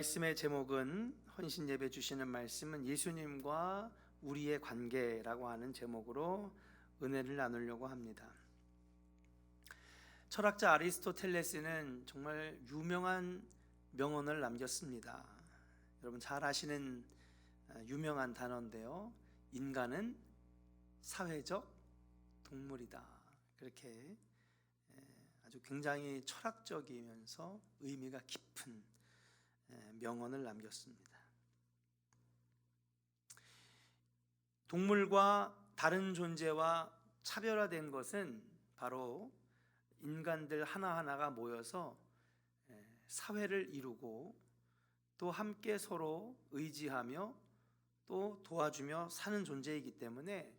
말씀의 제목은 헌신 예배 주시는 말씀은 예수님과 우리의 관계라고 하는 제목으로 은혜를 나누려고 합니다. 철학자 아리스토텔레스는 정말 유명한 명언을 남겼습니다. 여러분 잘 아시는 유명한 단어인데요. 인간은 사회적 동물이다. 그렇게 아주 굉장히 철학적이면서 의미가 깊은 명언을 남겼습니다. 동물과 다른 존재와 차별화된 것은 바로 인간들 하나하나가 모여서 사회를 이루고 또 함께 서로 의지하며 또 도와주며 사는 존재이기 때문에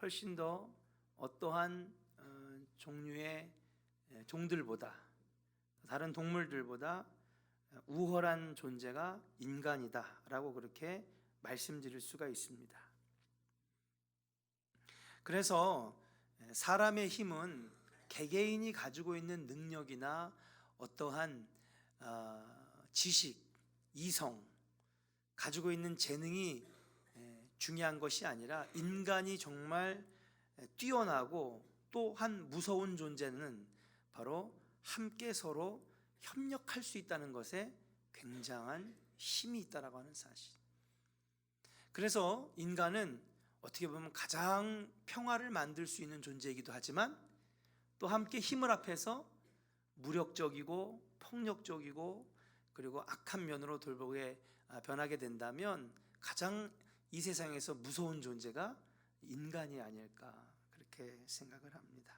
훨씬 더 어떠한 종류의 종들보다, 다른 동물들보다 우월한 존재가 인간이다라고 그렇게 말씀드릴 수가 있습니다. 그래서 사람의 힘은 개개인이 가지고 있는 능력이나 어떠한 지식, 이성, 가지고 있는 재능이 중요한 것이 아니라 인간이 정말 뛰어나고 또한 무서운 존재는 바로 함께 서로 협력할 수 있다는 것에 굉장한 힘이 있다라고 하는 사실. 그래서 인간은 어떻게 보면 가장 평화를 만들 수 있는 존재이기도 하지만 또 함께 힘을 합해서 무력적이고 폭력적이고 그리고 악한 면으로 돌보게 변하게 된다면 가장 이 세상에서 무서운 존재가 인간이 아닐까 그렇게 생각을 합니다.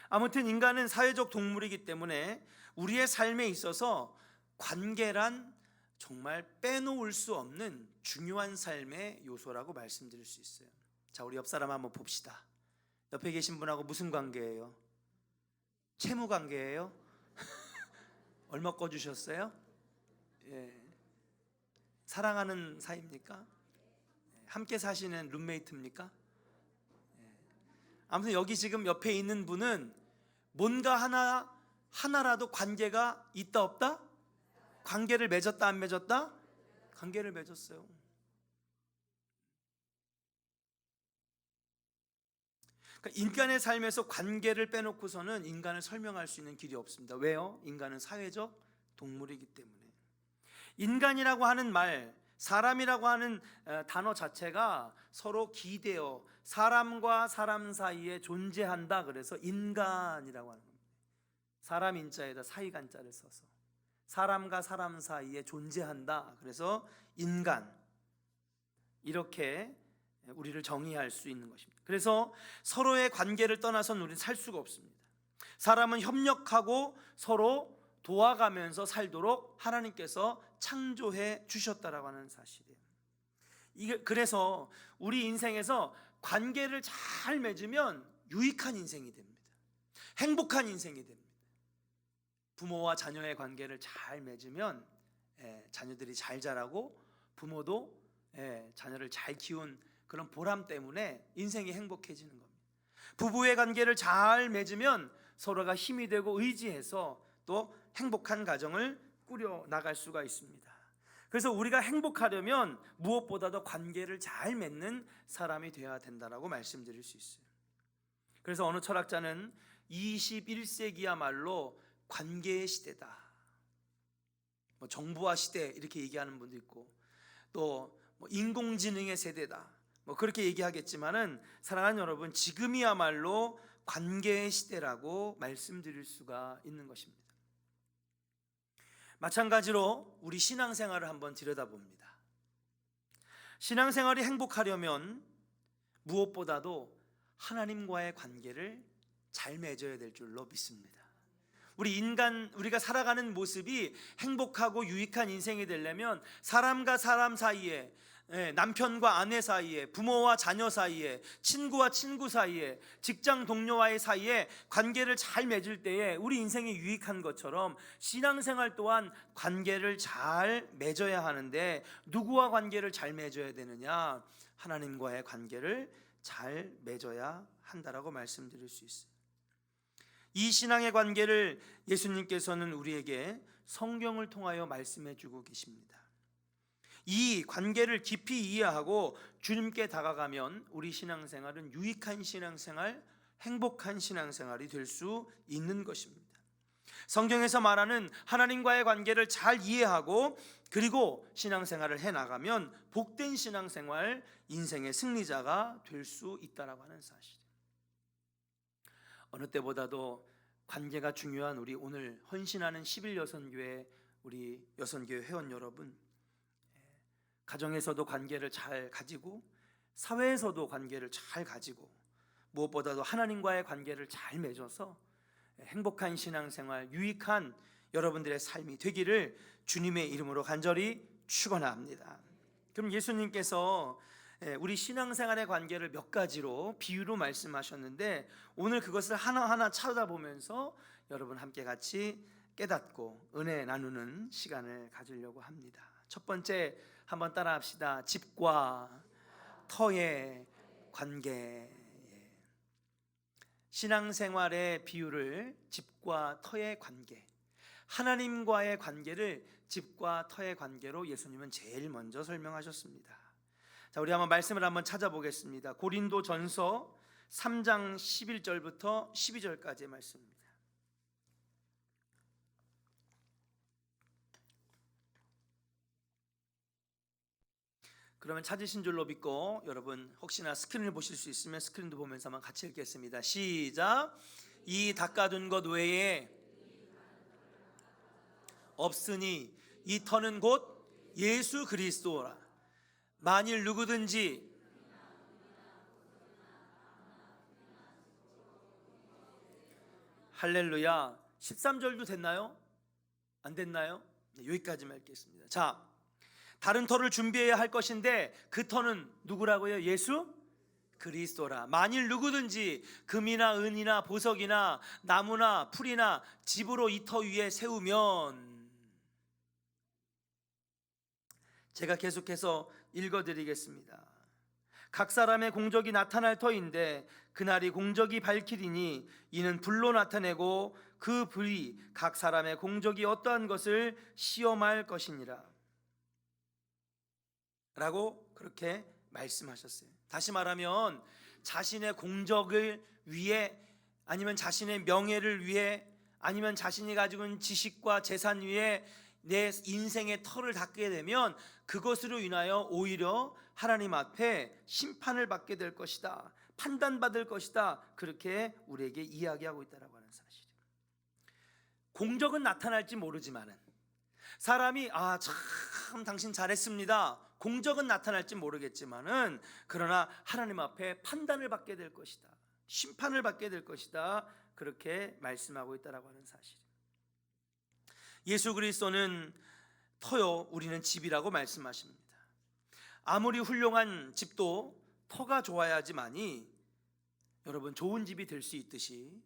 아무튼 인간은 사회적 동물이기 때문에 우리의 삶에 있어서 관계란 정말 빼놓을 수 없는 중요한 삶의 요소라고 말씀드릴 수 있어요. 자, 우리 옆 사람 한번 봅시다. 옆에 계신 분하고 무슨 관계예요? 채무 관계예요? 얼마 꺼주셨어요? 예. 사랑하는 사이입니까? 함께 사시는 룸메이트입니까? 예. 아무튼 여기 지금 옆에 있는 분은 뭔가 하나라도 관계가 있다 없다? 관계를 맺었다 안 맺었다? 관계를 맺었어요. 그러니까 인간의 삶에서 관계를 빼놓고서는 인간을 설명할 수 있는 길이 없습니다. 왜요? 인간은 사회적 동물이기 때문에. 인간이라고 하는 말, 사람이라고 하는 단어 자체가 서로 기대어 사람과 사람 사이에 존재한다. 그래서 인간이라고 하는 겁니다. 사람 인자에다 사이간자를 써서 사람과 사람 사이에 존재한다. 그래서 인간, 이렇게 우리를 정의할 수 있는 것입니다. 그래서 서로의 관계를 떠나서는 우리는 살 수가 없습니다. 사람은 협력하고 서로 도와가면서 살도록 하나님께서 창조해 주셨다라고 하는 사실이에요. 그래서 우리 인생에서 관계를 잘 맺으면 유익한 인생이 됩니다. 행복한 인생이 됩니다. 부모와 자녀의 관계를 잘 맺으면 자녀들이 잘 자라고 부모도 자녀를 잘 키운 그런 보람 때문에 인생이 행복해지는 겁니다. 부부의 관계를 잘 맺으면 서로가 힘이 되고 의지해서 또 행복한 가정을 꾸려 나갈 수가 있습니다. 그래서 우리가 행복하려면 무엇보다도 관계를 잘 맺는 사람이 되어야 된다라고 말씀드릴 수 있어요. 그래서 어느 철학자는 21세기야말로 관계의 시대다. 정보화 시대 이렇게 얘기하는 분도 있고 또 인공지능의 세대다. 그렇게 얘기하겠지만은 사랑하는 여러분, 지금이야말로 관계의 시대라고 말씀드릴 수가 있는 것입니다. 마찬가지로 우리 신앙생활을 한번 들여다봅니다. 신앙생활이 행복하려면 무엇보다도 하나님과의 관계를 잘 맺어야 될 줄로 믿습니다. 우리가 살아가는 모습이 행복하고 유익한 인생이 되려면 사람과 사람 사이에, 남편과 아내 사이에, 부모와 자녀 사이에, 친구와 친구 사이에, 직장 동료와의 사이에 관계를 잘 맺을 때에 우리 인생이 유익한 것처럼 신앙생활 또한 관계를 잘 맺어야 하는데 누구와 관계를 잘 맺어야 되느냐? 하나님과의 관계를 잘 맺어야 한다라고 말씀드릴 수 있어요. 이 신앙의 관계를 예수님께서는 우리에게 성경을 통하여 말씀해 주고 계십니다. 이 관계를 깊이 이해하고 주님께 다가가면 우리 신앙생활은 유익한 신앙생활, 행복한 신앙생활이 될 수 있는 것입니다. 성경에서 말하는 하나님과의 관계를 잘 이해하고 그리고 신앙생활을 해나가면 복된 신앙생활, 인생의 승리자가 될 수 있다라고 하는 사실. 어느 때보다도 관계가 중요한 우리 오늘 헌신하는 11여선교회 우리 여선교회 회원 여러분, 가정에서도 관계를 잘 가지고 사회에서도 관계를 잘 가지고 무엇보다도 하나님과의 관계를 잘 맺어서 행복한 신앙생활, 유익한 여러분들의 삶이 되기를 주님의 이름으로 간절히 축원합니다. 그럼 예수님께서 우리 신앙생활의 관계를 몇 가지로 비유로 말씀하셨는데 오늘 그것을 하나하나 찾아보면서 여러분 함께 같이 깨닫고 은혜 나누는 시간을 가지려고 합니다. 첫 번째 한번 따라 합시다. 집과 터의 관계. 신앙생활의 비유를 집과 터의 관계, 하나님과의 관계를 집과 터의 관계로 예수님은 제일 먼저 설명하셨습니다. 자, 우리 한번 말씀을 한번 찾아보겠습니다. 고린도전서 3장 11절부터 12절까지의 말씀입니다. 그러면 찾으신 줄로 믿고 여러분 혹시나 스크린을 보실 수 있으면 스크린도 보면서 한번 같이 읽겠습니다. 시작. 이 닦아둔 것 외에 없으니 이 터는 곧 예수 그리스도라. 만일 누구든지 할렐루야. 13절도 됐나요? 안 됐나요? 네, 여기까지만 읽겠습니다. 자, 다른 터를 준비해야 할 것인데 그 터는 누구라고요? 예수 그리스도라. 만일 누구든지 금이나 은이나 보석이나 나무나 풀이나 집으로 이 터 위에 세우면, 제가 계속해서 읽어드리겠습니다. 각 사람의 공적이 나타날 터인데 그날이 공적이 밝히리니 이는 불로 나타내고 그 불이 각 사람의 공적이 어떠한 것을 시험할 것이니라 라고 그렇게 말씀하셨어요. 다시 말하면 자신의 공적을 위해, 아니면 자신의 명예를 위해, 아니면 자신이 가지고 있는 지식과 재산 위에 내 인생의 터를 닦게 되면 그것으로 인하여 오히려 하나님 앞에 심판을 받게 될 것이다, 판단받을 것이다, 그렇게 우리에게 이야기하고 있다고 하는 사실. 공적은 나타날지 모르지만은 사람이 참 당신 잘했습니다, 공적은 나타날지 모르겠지만은 그러나 하나님 앞에 판단을 받게 될 것이다, 심판을 받게 될 것이다, 그렇게 말씀하고 있다고 하는 사실. 예수 그리스도는 터요, 우리는 집이라고 말씀하십니다. 아무리 훌륭한 집도 터가 좋아야지만이 여러분 좋은 집이 될 수 있듯이,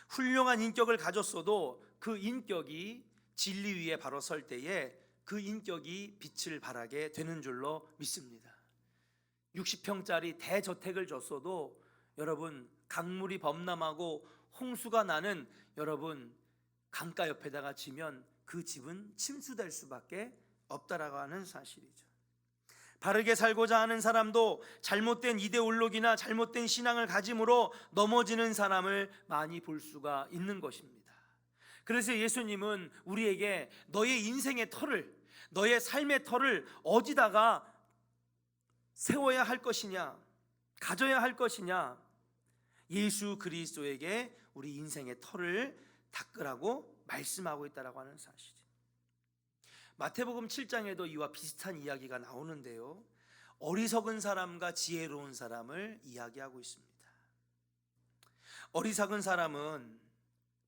훌륭한 인격을 가졌어도 그 인격이 진리 위에 바로 설 때에 그 인격이 빛을 발하게 되는 줄로 믿습니다. 60평짜리 대저택을 줬어도 여러분 강물이 범람하고 홍수가 나는 여러분 강가 옆에다가 지면 그 집은 침수될 수밖에 없다라고 하는 사실이죠. 바르게 살고자 하는 사람도 잘못된 이데올로기나 잘못된 신앙을 가짐으로 넘어지는 사람을 많이 볼 수가 있는 것입니다. 그래서 예수님은 우리에게 너의 인생의 터를, 너의 삶의 터를 어디다가 세워야 할 것이냐, 가져야 할 것이냐, 예수 그리스도에게 우리 인생의 터를 닦으라고 말씀하고 있다고 하는 사실. 마태복음 7장에도 이와 비슷한 이야기가 나오는데요, 어리석은 사람과 지혜로운 사람을 이야기하고 있습니다. 어리석은 사람은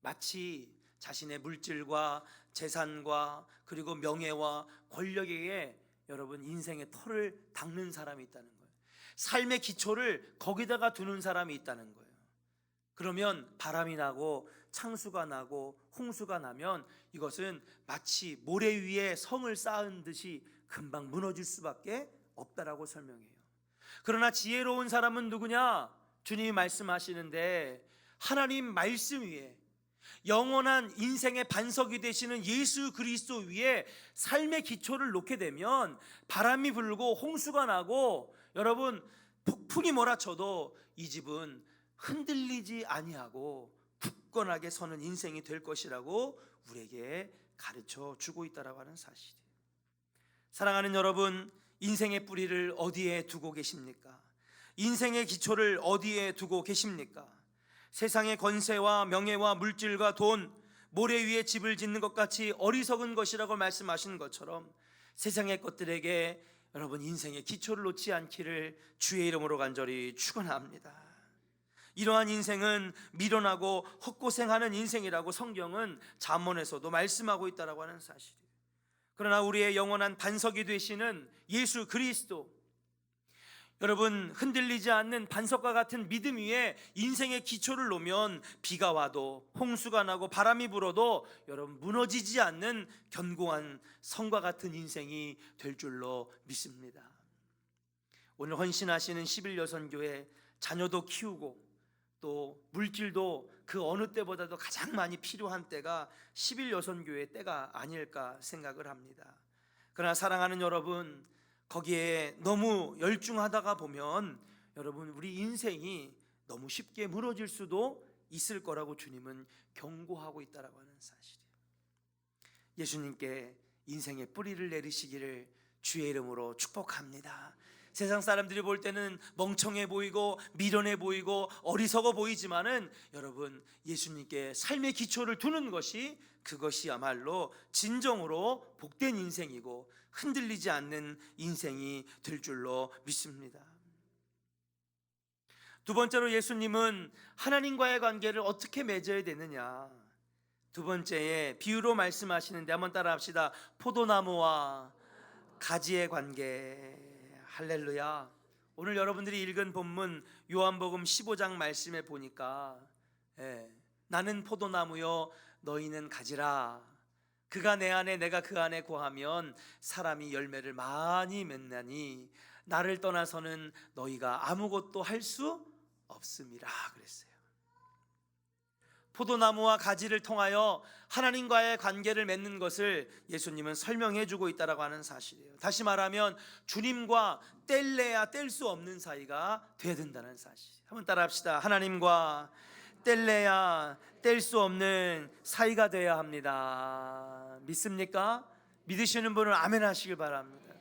마치 자신의 물질과 재산과 그리고 명예와 권력에 여러분 인생의 터를 닦는 사람이 있다는 거예요. 삶의 기초를 거기다가 두는 사람이 있다는 거예요. 그러면 바람이 나고 창수가 나고 홍수가 나면 이것은 마치 모래 위에 성을 쌓은 듯이 금방 무너질 수밖에 없다라고 설명해요. 그러나 지혜로운 사람은 누구냐? 주님이 말씀하시는데 하나님 말씀 위에, 영원한 인생의 반석이 되시는 예수 그리스도 위에 삶의 기초를 놓게 되면 바람이 불고 홍수가 나고 여러분 폭풍이 몰아쳐도 이 집은 흔들리지 아니하고 굳건하게 서는 인생이 될 것이라고 우리에게 가르쳐 주고 있다라고 하는 사실이에요. 사랑하는 여러분, 인생의 뿌리를 어디에 두고 계십니까? 인생의 기초를 어디에 두고 계십니까? 세상의 권세와 명예와 물질과 돈, 모래 위에 집을 짓는 것 같이 어리석은 것이라고 말씀하신 것처럼 세상의 것들에게 여러분 인생의 기초를 놓지 않기를 주의 이름으로 간절히 축원합니다. 이러한 인생은 미련하고 헛고생하는 인생이라고 성경은 잠언에서도 말씀하고 있다라고 하는 사실이에요. 그러나 우리의 영원한 반석이 되시는 예수 그리스도, 여러분 흔들리지 않는 반석과 같은 믿음 위에 인생의 기초를 놓으면 비가 와도 홍수가 나고 바람이 불어도 여러분 무너지지 않는 견고한 성과 같은 인생이 될 줄로 믿습니다. 오늘 헌신하시는 11여선교회 자녀도 키우고 또 물질도 그 어느 때보다도 가장 많이 필요한 때가 11여선교회 때가 아닐까 생각을 합니다. 그러나 사랑하는 여러분, 거기에 너무 열중하다가 보면 여러분 우리 인생이 너무 쉽게 무너질 수도 있을 거라고 주님은 경고하고 있다라고 하는 사실이에요. 예수님께 인생의 뿌리를 내리시기를 주의 이름으로 축복합니다. 세상 사람들이 볼 때는 멍청해 보이고 미련해 보이고 어리석어 보이지만은 여러분 예수님께 삶의 기초를 두는 것이 그것이야말로 진정으로 복된 인생이고 흔들리지 않는 인생이 될 줄로 믿습니다. 두 번째로 예수님은 하나님과의 관계를 어떻게 맺어야 되느냐, 두 번째에 비유로 말씀하시는데 한번 따라 합시다. 포도나무와 가지의 관계. 할렐루야. 오늘 여러분들이 읽은 본문 요한복음 15장 말씀에 보니까 나는 포도나무요 너희는 가지라. 그가 내 안에 내가 그 안에 거하면 사람이 열매를 많이 맺나니 나를 떠나서는 너희가 아무것도 할 수 없음이라 그랬어요. 포도나무와 가지를 통하여 하나님과의 관계를 맺는 것을 예수님은 설명해 주고 있다고 하는 사실이에요. 다시 말하면 주님과 뗄래야 뗄 수 없는 사이가 돼야 된다는 사실. 한번 따라 합시다. 하나님과 뗄래야 뗄 수 없는 사이가 돼야 합니다. 믿습니까? 믿으시는 분은 아멘 하시길 바랍니다.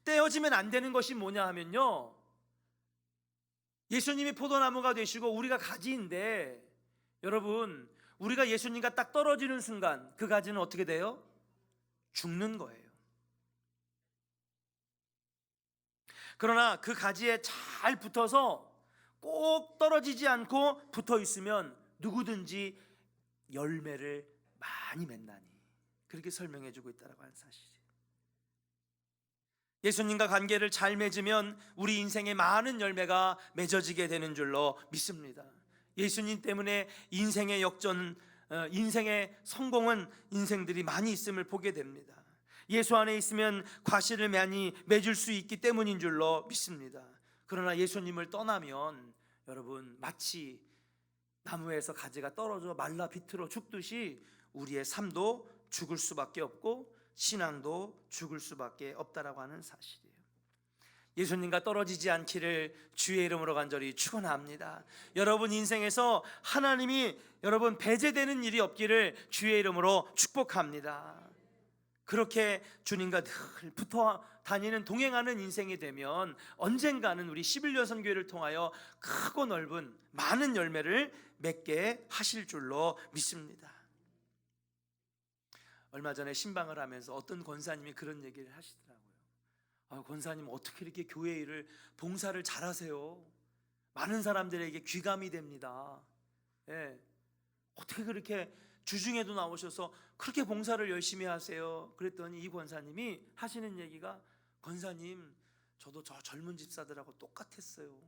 떼어지면 안 되는 것이 뭐냐 하면요, 예수님이 포도나무가 되시고 우리가 가지인데 여러분 우리가 예수님과 딱 떨어지는 순간 그 가지는 어떻게 돼요? 죽는 거예요. 그러나 그 가지에 잘 붙어서 꼭 떨어지지 않고 붙어 있으면 누구든지 열매를 많이 맺나니, 그렇게 설명해 주고 있다고 하는 사실이에요. 예수님과 관계를 잘 맺으면 우리 인생에 많은 열매가 맺어지게 되는 줄로 믿습니다. 예수님 때문에 인생의 역전, 인생의 성공은 인생들이 많이 있음을 보게 됩니다. 예수 안에 있으면 과실을 많이 맺을 수 있기 때문인 줄로 믿습니다. 그러나 예수님을 떠나면 여러분 마치 나무에서 가지가 떨어져 말라 비틀어 죽듯이 우리의 삶도 죽을 수밖에 없고 신앙도 죽을 수밖에 없다라고 하는 사실이에요. 예수님과 떨어지지 않기를 주의 이름으로 간절히 축원합니다. 여러분 인생에서 하나님이 여러분 배제되는 일이 없기를 주의 이름으로 축복합니다. 그렇게 주님과 늘 붙어 다니는 동행하는 인생이 되면 언젠가는 우리 11여선 교회를 통하여 크고 넓은 많은 열매를 맺게 하실 줄로 믿습니다. 얼마 전에 신방을 하면서 어떤 권사님이 그런 얘기를 하시더라고요. 권사님 어떻게 이렇게 교회 일을 봉사를 잘하세요? 많은 사람들에게 귀감이 됩니다. 어떻게 그렇게 주중에도 나오셔서 그렇게 봉사를 열심히 하세요? 그랬더니 이 권사님이 하시는 얘기가, 권사님 저도 저 젊은 집사들하고 똑같았어요.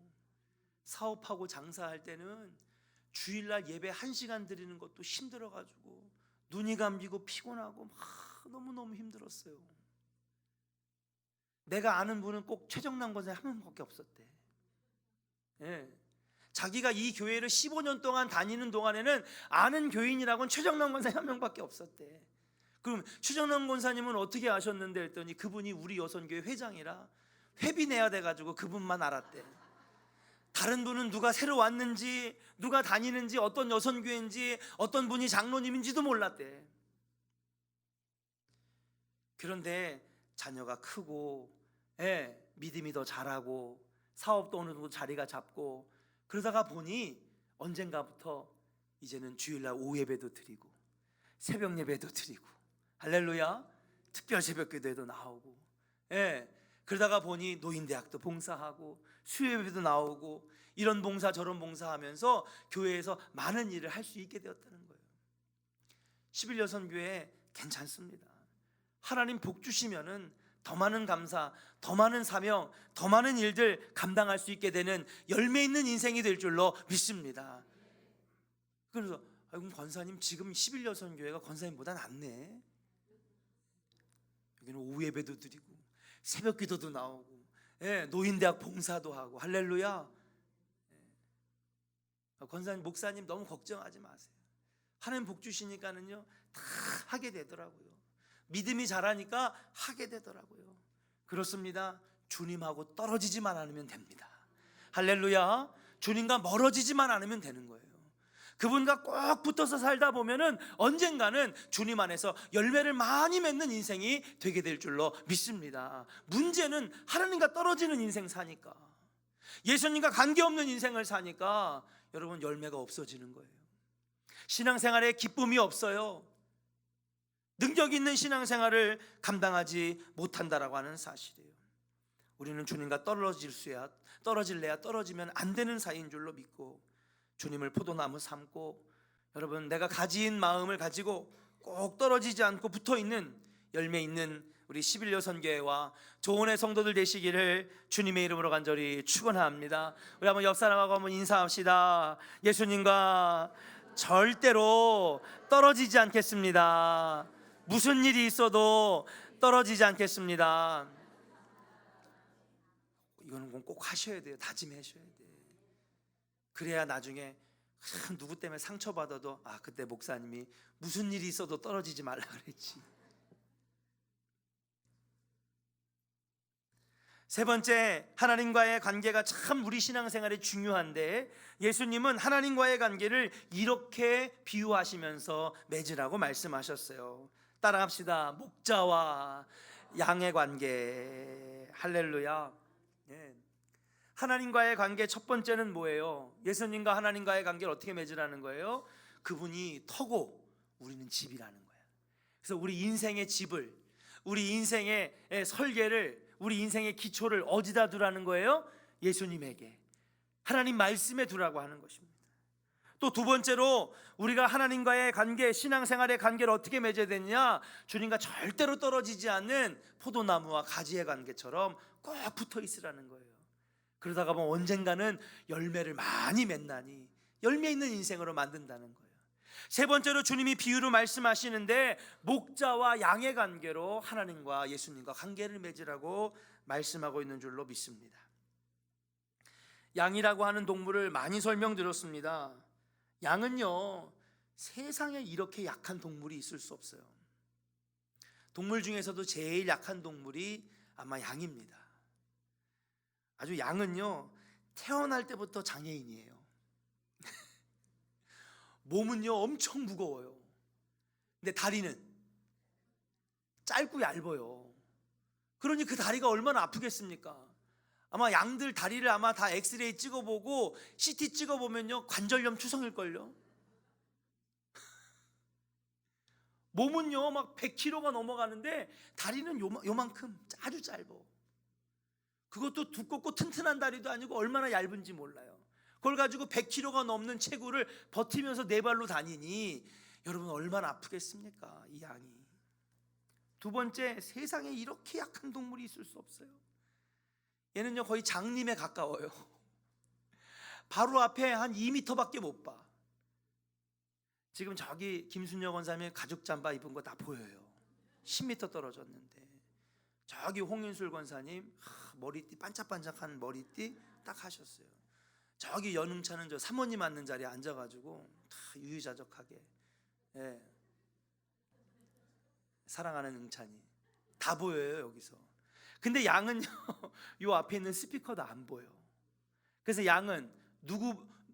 사업하고 장사할 때는 주일날 예배 1시간 드리는 것도 힘들어가지고 눈이 감기고 피곤하고 막 너무너무 힘들었어요. 내가 아는 분은 꼭 최정남 권사님 한 명밖에 없었대. 자기가 이 교회를 15년 동안 다니는 동안에는 아는 교인이라고는 최정남 권사님 한 명밖에 없었대. 그럼 최정남 권사님은 어떻게 아셨는데 했더니 그분이 우리 여선교회 회장이라 회비 내야 돼가지고 그분만 알았대. 다른 분은 누가 새로 왔는지, 누가 다니는지, 어떤 여선교회인지, 어떤 분이 장로님인지도 몰랐대. 그런데 자녀가 크고, 믿음이 더 잘하고, 사업도 어느 정도 자리가 잡고, 그러다가 보니 언젠가부터 이제는 주일날 오후 예배도 드리고 새벽 예배도 드리고, 할렐루야, 특별 새벽 기도에도 나오고, 그러다가 보니 노인대학도 봉사하고 수요예배도 나오고 이런 봉사 저런 봉사하면서 교회에서 많은 일을 할 수 있게 되었다는 거예요. 11여선교회 괜찮습니다. 하나님 복 주시면은 더 많은 감사, 더 많은 사명, 더 많은 일들 감당할 수 있게 되는 열매 있는 인생이 될 줄로 믿습니다. 그래서 그럼 권사님 지금 11여선교회가 권사님보다 낫네. 여기는 오후 예배도 드리고 새벽 기도도 나오고, 노인대학 봉사도 하고, 할렐루야. 권사님, 목사님 너무 걱정하지 마세요. 하나님 복 주시니까는요 다 하게 되더라고요. 믿음이 자라니까 하게 되더라고요. 그렇습니다. 주님하고 떨어지지만 않으면 됩니다. 할렐루야. 주님과 멀어지지만 않으면 되는 거예요. 그분과 꼭 붙어서 살다 보면은 언젠가는 주님 안에서 열매를 많이 맺는 인생이 되게 될 줄로 믿습니다. 문제는 하나님과 떨어지는 인생 사니까, 예수님과 관계없는 인생을 사니까 여러분 열매가 없어지는 거예요. 신앙생활에 기쁨이 없어요. 능력 있는 신앙생활을 감당하지 못한다라고 하는 사실이에요. 우리는 주님과 떨어질래야 떨어지면 안 되는 사이인 줄로 믿고 주님을 포도나무 삼고, 여러분 내가 가진 마음을 가지고 꼭 떨어지지 않고 붙어있는 열매 있는 우리 11여선교회와 조은의 성도들 되시기를 주님의 이름으로 간절히 축원합니다. 우리 한번 옆 사람하고 한번 인사합시다. 예수님과 절대로 떨어지지 않겠습니다. 무슨 일이 있어도 떨어지지 않겠습니다. 이거는 꼭 하셔야 돼요. 다짐하셔야 돼요. 그래야 나중에 누구 때문에 상처받아도 그때 목사님이 무슨 일이 있어도 떨어지지 말라 그랬지. 세 번째, 하나님과의 관계가 참 우리 신앙생활에 중요한데, 예수님은 하나님과의 관계를 이렇게 비유하시면서 맺으라고 말씀하셨어요. 따라합시다. 목자와 양의 관계. 할렐루야. 하나님과의 관계 첫 번째는 뭐예요? 예수님과 하나님과의 관계를 어떻게 맺으라는 거예요? 그분이 터고 우리는 집이라는 거예요. 그래서 우리 인생의 집을, 우리 인생의 설계를, 우리 인생의 기초를 어디다 두라는 거예요? 예수님에게, 하나님 말씀에 두라고 하는 것입니다. 또 두 번째로 우리가 하나님과의 관계, 신앙생활의 관계를 어떻게 맺어야 되느냐? 주님과 절대로 떨어지지 않는 포도나무와 가지의 관계처럼 꼭 붙어 있으라는 거예요. 그러다가 보면 언젠가는 열매를 많이 맺나니 열매 있는 인생으로 만든다는 거예요. 세 번째로 주님이 비유로 말씀하시는데, 목자와 양의 관계로 하나님과 예수님과 관계를 맺으라고 말씀하고 있는 줄로 믿습니다. 양이라고 하는 동물을 많이 설명드렸습니다. 양은요, 세상에 이렇게 약한 동물이 있을 수 없어요. 동물 중에서도 제일 약한 동물이 아마 양입니다. 아주 양은요, 태어날 때부터 장애인이에요. 몸은요 엄청 무거워요. 근데 다리는 짧고 얇아요. 그러니 그 다리가 얼마나 아프겠습니까? 아마 양들 다리를 아마 다 엑스레이 찍어보고 CT 찍어보면요 관절염 투성일걸요. 몸은요 막 100kg가 넘어가는데 다리는 요만큼 아주 짧아. 그것도 두껍고 튼튼한 다리도 아니고 얼마나 얇은지 몰라요. 그걸 가지고 100kg가 넘는 체구를 버티면서 네 발로 다니니 여러분 얼마나 아프겠습니까? 이 양이. 두 번째, 세상에 이렇게 약한 동물이 있을 수 없어요. 얘는요 거의 장님에 가까워요. 바로 앞에 한 2m밖에 못 봐. 지금 저기 김순여 권사님의 가죽 잠바 입은 거 다 보여요. 10m 떨어졌는데. 저기 홍인술 권사님 머리띠 반짝반짝한 머리띠 딱 하셨어요. 저기 연흥차는 저 사모님 앉는 자리에 앉아가지고 다 유유자적하게, 예, 사랑하는 응찬이 다 보여요 여기서. 근데 양은요 요 앞에 있는 스피커도 안 보여. 그래서 양은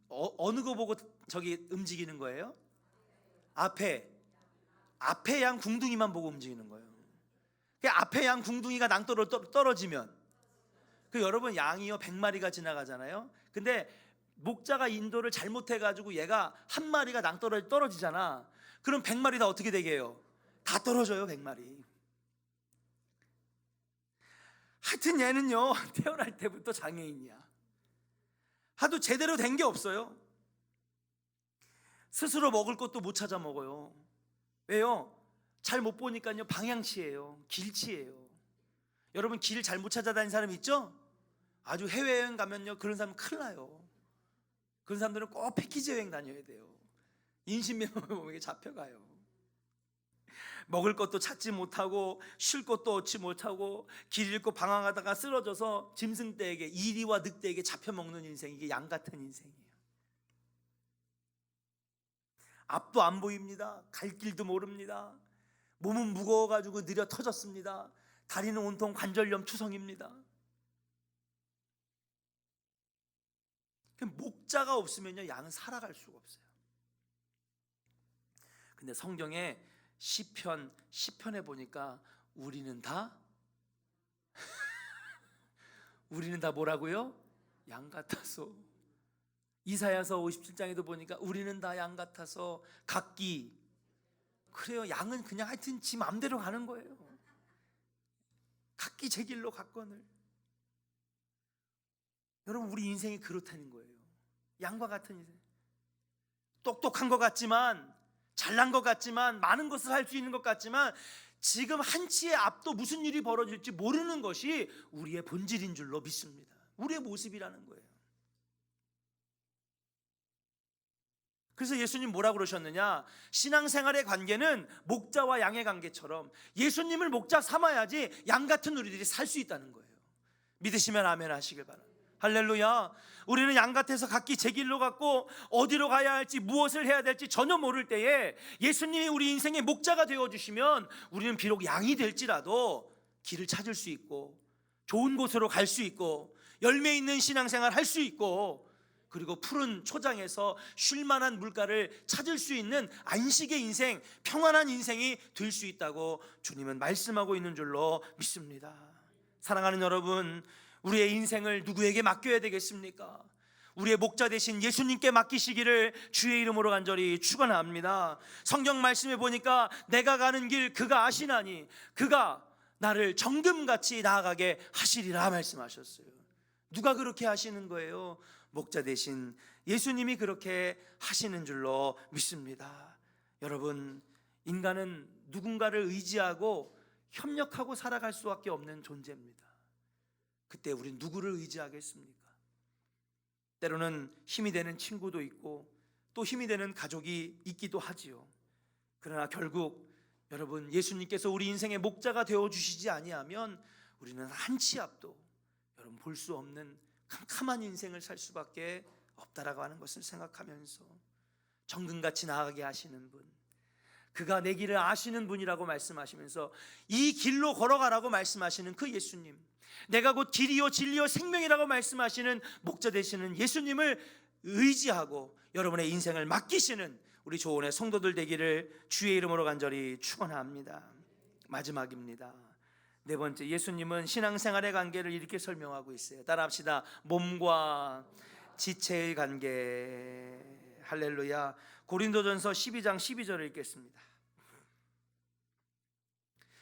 어느 거 보고 저기 움직이는 거예요? 앞에 양 궁둥이만 보고 움직이는 거예요. 그 앞에 양 궁둥이가 낭떠러 떨어지면, 그 여러분 양이요 100마리가 지나가잖아요. 근데 목자가 인도를 잘못해가지고 얘가 한 마리가 낭떠러 떨어지잖아. 그럼 100마리 다 어떻게 되게 해요? 다 떨어져요 100마리. 하여튼 얘는요 태어날 때부터 장애인이야. 하도 제대로 된 게 없어요. 스스로 먹을 것도 못 찾아 먹어요. 왜요? 잘 못 보니까요 방향치예요, 길치예요. 여러분 길 잘 못 찾아다니는 사람 있죠? 아주 해외여행 가면요 그런 사람 큰일 나요. 그런 사람들은 꼭 패키지 여행 다녀야 돼요. 인신매매에 잡혀가요. 먹을 것도 찾지 못하고 쉴 것도 얻지 못하고 길 잃고 방황하다가 쓰러져서 짐승떼에게, 이리와 늑대에게 잡혀먹는 인생, 이게 양 같은 인생이에요. 앞도 안 보입니다. 갈 길도 모릅니다. 몸은 무거워가지고 느려 터졌습니다. 다리는 온통 관절염 투성입니다. 목자가 없으면요 양은 살아갈 수가 없어요. 근데 성경에 시편 10편에 보니까 우리는 다 뭐라고요? 양 같아서. 이사야서 57장에도 보니까 우리는 다 양 같아서 각기, 그래요 양은 그냥 하여튼 지 맘대로 가는 거예요. 각기 제 길로 갔거늘. 여러분 우리 인생이 그렇다는 거예요. 양과 같은 인생. 똑똑한 것 같지만, 잘난 것 같지만, 많은 것을 할 수 있는 것 같지만, 지금 한치의 앞도 무슨 일이 벌어질지 모르는 것이 우리의 본질인 줄로 믿습니다. 우리의 모습이라는 거예요. 그래서 예수님 뭐라고 그러셨느냐? 신앙생활의 관계는 목자와 양의 관계처럼 예수님을 목자 삼아야지 양 같은 우리들이 살 수 있다는 거예요. 믿으시면 아멘 하시길 바랍니다. 할렐루야. 우리는 양 같아서 각기 제 길로 갔고 어디로 가야 할지, 무엇을 해야 될지 전혀 모를 때에 예수님이 우리 인생의 목자가 되어주시면 우리는 비록 양이 될지라도 길을 찾을 수 있고, 좋은 곳으로 갈 수 있고, 열매 있는 신앙생활 할 수 있고, 그리고 푸른 초장에서 쉴만한 물가를 찾을 수 있는 안식의 인생, 평안한 인생이 될 수 있다고 주님은 말씀하고 있는 줄로 믿습니다. 사랑하는 여러분, 우리의 인생을 누구에게 맡겨야 되겠습니까? 우리의 목자 되신 예수님께 맡기시기를 주의 이름으로 간절히 축원합니다. 성경 말씀에 보니까 내가 가는 길 그가 아시나니 그가 나를 정금같이 나아가게 하시리라 말씀하셨어요. 누가 그렇게 하시는 거예요? 목자 되신 예수님이 그렇게 하시는 줄로 믿습니다. 여러분, 인간은 누군가를 의지하고 협력하고 살아갈 수밖에 없는 존재입니다. 그때 우린 누구를 의지하겠습니까? 때로는 힘이 되는 친구도 있고 또 힘이 되는 가족이 있기도 하지요. 그러나 결국 여러분, 예수님께서 우리 인생의 목자가 되어주시지 아니하면 우리는 한치 앞도 여러분 볼 수 없는 캄캄한 인생을 살 수밖에 없다라고 하는 것을 생각하면서 정금같이 나아가게 하시는 분, 그가 내 길을 아시는 분이라고 말씀하시면서 이 길로 걸어가라고 말씀하시는 그 예수님, 내가 곧 길이요 진리요 생명이라고 말씀하시는 목자 되시는 예수님을 의지하고 여러분의 인생을 맡기시는 우리 조은의 성도들 되기를 주의 이름으로 간절히 축원합니다. 마지막입니다. 네 번째, 예수님은 신앙생활의 관계를 이렇게 설명하고 있어요. 따라합시다. 몸과 지체의 관계. 할렐루야. 고린도전서 12장 12절을 읽겠습니다.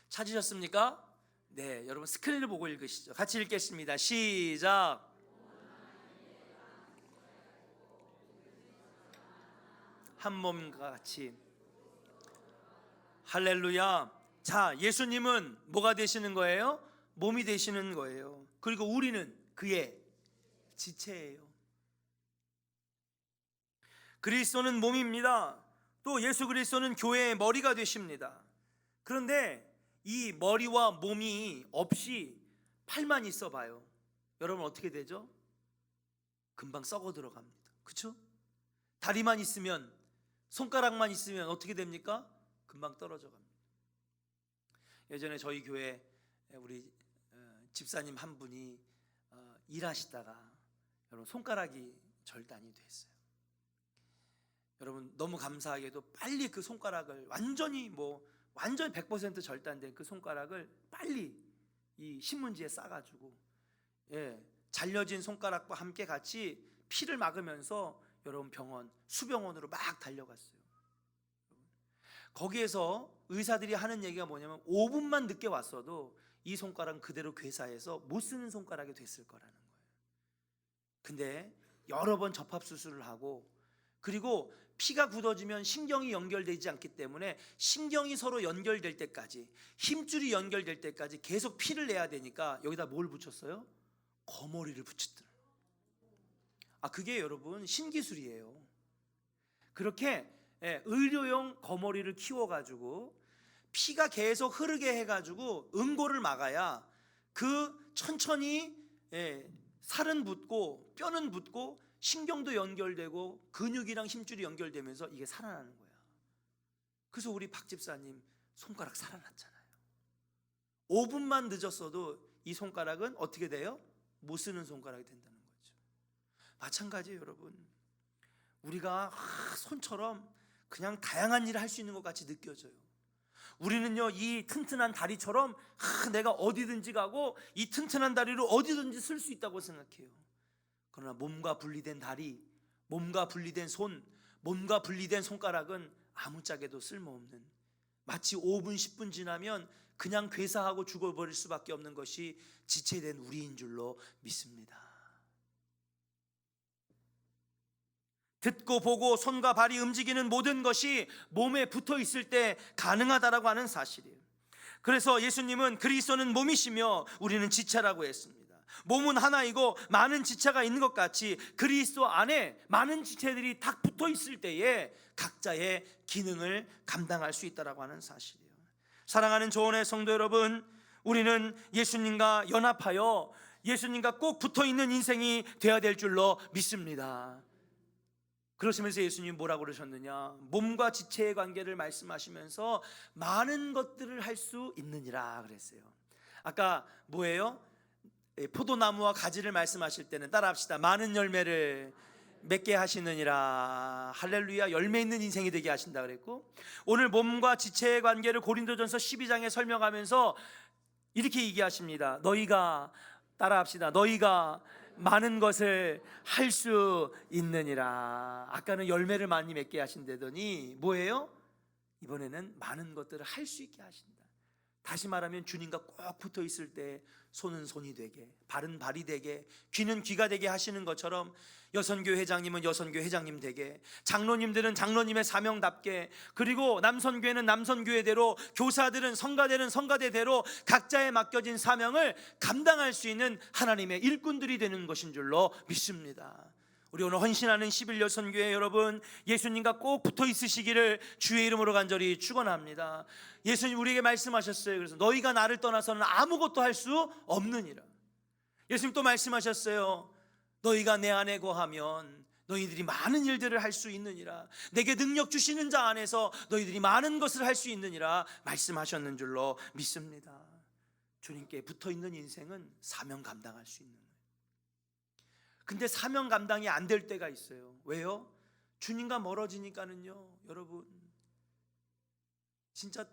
찾으셨습니까? 네, 여러분 스크린을 보고 읽으시죠. 같이 읽겠습니다. 시작. 한 몸과 같이. 할렐루야. 자, 예수님은 뭐가 되시는 거예요? 몸이 되시는 거예요. 그리고 우리는 그의 지체예요. 그리스도는 몸입니다. 또 예수 그리스도는 교회의 머리가 되십니다. 그런데 이 머리와 몸이 없이 팔만 있어 봐요. 여러분 어떻게 되죠? 금방 썩어 들어갑니다. 그렇죠? 다리만 있으면, 손가락만 있으면 어떻게 됩니까? 금방 떨어져 갑니다. 예전에 저희 교회 우리 집사님 한 분이 일하시다가 여러분 손가락이 절단이 됐어요. 여러분 너무 감사하게도 빨리 그 손가락을 완전히 100% 절단된 그 손가락을 빨리 이 신문지에 싸가지고 잘려진 손가락과 함께 같이 피를 막으면서 여러분 수병원으로 막 달려갔어요. 거기에서 의사들이 하는 얘기가 뭐냐면 5분만 늦게 왔어도 이 손가락은 그대로 괴사해서 못 쓰는 손가락이 됐을 거라는 거예요. 근데 여러 번 접합수술을 하고, 그리고 피가 굳어지면 신경이 연결되지 않기 때문에 신경이 서로 연결될 때까지, 힘줄이 연결될 때까지 계속 피를 내야 되니까 여기다 뭘 붙였어요? 거머리를 붙였더라고요. 그게 여러분 신기술이에요. 그렇게 의료용 거머리를 키워가지고 피가 계속 흐르게 해가지고 응고를 막아야 그 천천히 살은 붙고 뼈는 붙고 신경도 연결되고 근육이랑 힘줄이 연결되면서 이게 살아나는 거야. 그래서 우리 박 집사님 손가락 살아났잖아요. 5분만 늦었어도 이 손가락은 어떻게 돼요? 못 쓰는 손가락이 된다는 거죠. 마찬가지예요, 여러분. 우리가 손처럼 그냥 다양한 일을 할 수 있는 것 같이 느껴져요. 우리는요, 이 튼튼한 다리처럼 내가 어디든지 가고 이 튼튼한 다리로 어디든지 쓸 수 있다고 생각해요. 그러나 몸과 분리된 다리, 몸과 분리된 손, 몸과 분리된 손가락은 아무짝에도 쓸모없는, 마치 5분 10분 지나면 그냥 괴사하고 죽어버릴 수밖에 없는 것이 지체된 우리인 줄로 믿습니다. 듣고 보고 손과 발이 움직이는 모든 것이 몸에 붙어 있을 때 가능하다라고 하는 사실이에요. 그래서 예수님은 그리스도는 몸이시며 우리는 지체라고 했습니다. 몸은 하나이고 많은 지체가 있는 것 같이 그리스도 안에 많은 지체들이 딱 붙어 있을 때에 각자의 기능을 감당할 수 있다라고 하는 사실이에요. 사랑하는 조언의 성도 여러분, 우리는 예수님과 연합하여 예수님과 꼭 붙어 있는 인생이 되어야 될 줄로 믿습니다. 그러시면서 예수님이 뭐라고 그러셨느냐? 몸과 지체의 관계를 말씀하시면서 많은 것들을 할 수 있느니라 그랬어요. 아까 뭐예요? 포도나무와 가지를 말씀하실 때는 따라합시다. 많은 열매를 맺게 하시느니라. 할렐루야. 열매 있는 인생이 되게 하신다 그랬고, 오늘 몸과 지체의 관계를 고린도전서 12장에 설명하면서 이렇게 얘기하십니다. 너희가, 따라합시다, 너희가 많은 것을 할 수 있느니라. 아까는 열매를 많이 맺게 하신다더니 뭐예요? 이번에는 많은 것들을 할 수 있게 하신다. 다시 말하면 주님과 꼭 붙어 있을 때 손은 손이 되게, 발은 발이 되게, 귀는 귀가 되게 하시는 것처럼 여선교 회장님은 여선교 회장님 되게, 장로님들은 장로님의 사명답게, 그리고 남선교회는 남선교회대로, 교사들은 성가대는 성가대대로 각자의 맡겨진 사명을 감당할 수 있는 하나님의 일꾼들이 되는 것인 줄로 믿습니다. 우리 오늘 헌신하는 11여 선교회 여러분, 예수님과 꼭 붙어 있으시기를 주의 이름으로 간절히 축원합니다. 예수님 우리에게 말씀하셨어요. 그래서 너희가 나를 떠나서는 아무것도 할 수 없느니라. 예수님 또 말씀하셨어요. 너희가 내 안에 거하면 너희들이 많은 일들을 할 수 있느니라. 내게 능력 주시는 자 안에서 너희들이 많은 것을 할 수 있느니라 말씀하셨는 줄로 믿습니다. 주님께 붙어 있는 인생은 사명 감당할 수 있는, 근데 사명 감당이 안 될 때가 있어요. 왜요? 주님과 멀어지니까는요, 여러분 진짜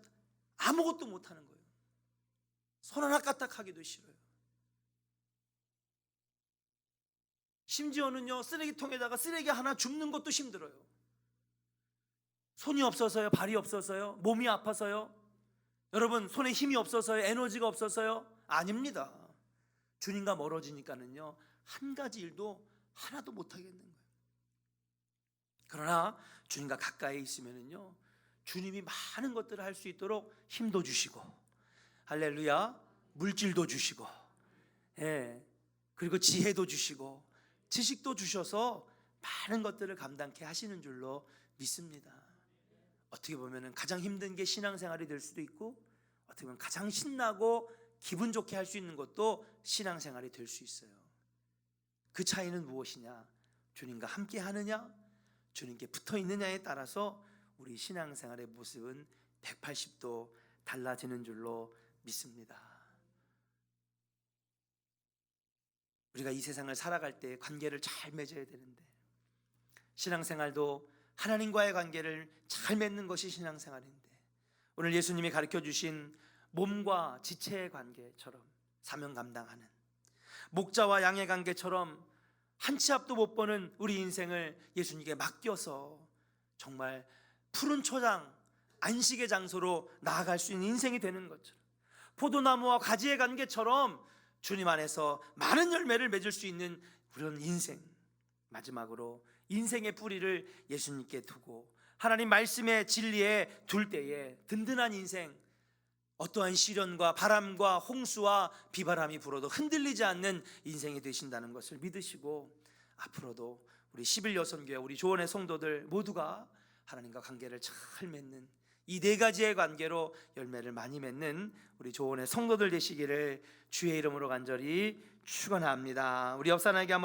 아무것도 못하는 거예요. 손 하나 까딱하기도 싫어요. 심지어는요, 쓰레기통에다가 쓰레기 하나 줍는 것도 힘들어요. 손이 없어서요? 발이 없어서요? 몸이 아파서요? 여러분 손에 힘이 없어서요? 에너지가 없어서요? 아닙니다. 주님과 멀어지니까는요, 한 가지 일도 하나도 못하겠는 거예요. 그러나 주님과 가까이 있으면은요, 주님이 많은 것들을 할 수 있도록 힘도 주시고, 할렐루야, 물질도 주시고, 그리고 지혜도 주시고 지식도 주셔서 많은 것들을 감당케 하시는 줄로 믿습니다. 어떻게 보면 가장 힘든 게 신앙생활이 될 수도 있고, 어떻게 보면 가장 신나고 기분 좋게 할 수 있는 것도 신앙생활이 될 수 있어요. 그 차이는 무엇이냐? 주님과 함께 하느냐, 주님께 붙어 있느냐에 따라서 우리 신앙생활의 모습은 180도 달라지는 줄로 믿습니다. 우리가 이 세상을 살아갈 때 관계를 잘 맺어야 되는데, 신앙생활도 하나님과의 관계를 잘 맺는 것이 신앙생활인데, 오늘 예수님이 가르쳐 주신 몸과 지체의 관계처럼 사명 감당하는, 목자와 양의 관계처럼 한 치 앞도 못 보는 우리 인생을 예수님께 맡겨서 정말 푸른 초장, 안식의 장소로 나아갈 수 있는 인생이 되는 것처럼, 포도나무와 가지의 관계처럼 주님 안에서 많은 열매를 맺을 수 있는 그런 인생, 마지막으로 인생의 뿌리를 예수님께 두고 하나님 말씀의 진리에 둘 때에 든든한 인생, 어떠한 시련과 바람과 홍수와 비바람이 불어도 흔들리지 않는 인생이 되신다는 것을 믿으시고, 앞으로도 우리 11여선교회 우리 조원의 성도들 모두가 하나님과 관계를 잘 맺는 이 네 가지의 관계로 열매를 많이 맺는 우리 조원의 성도들 되시기를 주의 이름으로 간절히 축원합니다. 우리 옆 사람에게 한번